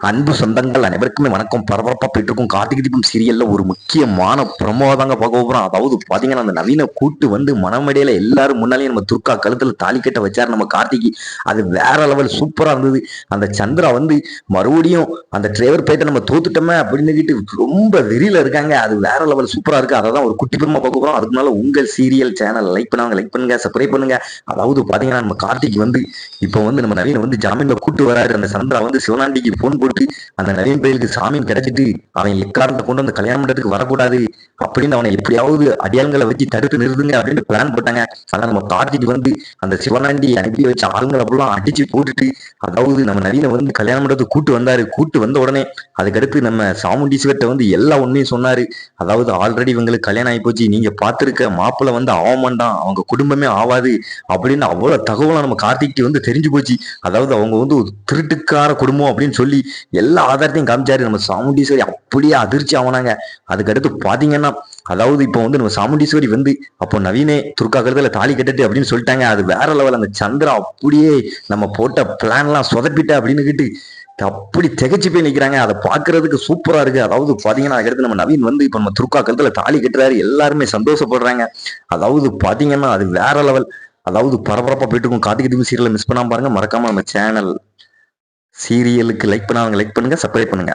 அன்பு சொந்தங்கள் அனைவருக்குமே வணக்கம். பரபரப்பா போயிட்டு இருக்கும் கார்த்திகை தீபம் சீரியல்ல ஒரு முக்கியமான ப்ரமோ தாங்க பார்க்க போறோம். அதாவது பாத்தீங்கன்னா அந்த நவீன கூட்டு வந்து மனமடையில எல்லாரும் முன்னாலேயும் நம்ம துர்கா கழுத்துல தாலி கட்ட வச்சாரு நம்ம கார்த்திகை. அது வேற லெவல் சூப்பரா இருந்தது. அந்த சந்திரா வந்து மறுபடியும் அந்த டிரைவர் போயிட்டு நம்ம தோத்துட்டோமே அப்படின்னு ரொம்ப வெறியில இருக்காங்க. அது வேற லெவல் சூப்பரா இருக்கு. அதான் ஒரு குட்டி ப்ரமோ பார்க்க போறோம். அதுக்கு முன்னால உங்கள் சீரியல் சேனல் லைக் பண்ணுங்க, சப்ஸ்கிரைப் பண்ணுங்க. அதாவது பாத்தீங்கன்னா நம்ம கார்த்திக் வந்து இப்போ வந்து நம்ம நவீன வந்து ஜாமீன்ல கூட்டு வராரு. அந்த சந்திரா வந்து சிவனாண்டிக்கு போன் போட்டு அந்த நவீன் பயிலுக்கு சாமியம் கிடைச்சிட்டு அவன் எக்காரணத்தை கொண்டு வந்து கல்யாணம் பண்றதுக்கு வரக்கூடாது அப்படின்னு அவனை எப்படியாவது அடியாளங்களை வச்சு தடுத்து நிறுத்துங்க அப்படின்னு பிளான் போட்டாங்க. ஆனா நம்ம கார்த்திக் வந்து அந்த சிவனாண்டி அனுப்பி வச்ச ஆளுங்களை அப்படிலாம் அடிச்சு போட்டுட்டு அதாவது நம்ம நவீன வந்து கல்யாணம் பண்றதுக்கு கூட்டு வந்தாரு. கூட்டு வந்த உடனே அதுக்கடுத்து நம்ம சாமுண்டீஸ்வர்கிட்ட வந்து எல்லா உண்மையும் சொன்னாரு. அதாவது ஆல்ரெடி இவங்களுக்கு கல்யாணம் ஆகி போச்சு, நீங்க பார்த்திருக்க மாப்பிள்ள வந்து ஆவமாண்டான், அவங்க குடும்பமே ஆவாது அப்படின்னு அவ்வளவு தகவலாம் நம்ம கார்த்திக்கு வந்து தெரிஞ்சு போச்சு. அதாவது அவங்க வந்து ஒரு திருட்டுக்கார குடும்பம் அப்படின்னு சொல்லி எல்லா ஆதாரத்தையும் காமிச்சாரு. நம்ம சாமுண்டீஸ்வரி அப்படியே அதிர்ச்சி ஆனாங்க. அதுக்கடுத்து பாத்தீங்கன்னா அதாவது இப்போ வந்து நம்ம சாமுண்டீஸ்வரி வந்து அப்போ நவீனே துர்கா கருத்துல தாலி கட்டுட்டு அப்படின்னு சொல்லிட்டாங்க. அது வேற லெவல். அந்த சந்திரா அப்படியே நம்ம போட்ட பிளான் எல்லாம் சொதப்பிட்ட அப்படின்னு கிட்டு அப்படி திகச்சு போய் நிக்கிறாங்க. அதை பாக்குறதுக்கு சூப்பரா இருக்கு. அதாவது பாத்தீங்கன்னா அதுக்கடுத்து நம்ம நவீன் வந்து இப்ப நம்ம துர்கா கருத்துல தாலி கட்டுறாரு. எல்லாருமே சந்தோஷப்படுறாங்க. அதாவது பாத்தீங்கன்னா அது வேற லெவல். அதாவது பரபரப்பா போயிட்டு இருக்கும் கார்த்திகை தீபம் சீரியலை மிஸ் பண்ணாம பாருங்க. மறக்காம நம்ம சேனல் சீரியலுக்கு லைக் பண்ணுங்க, சப்ஸ்கிரைப் பண்ணுங்க.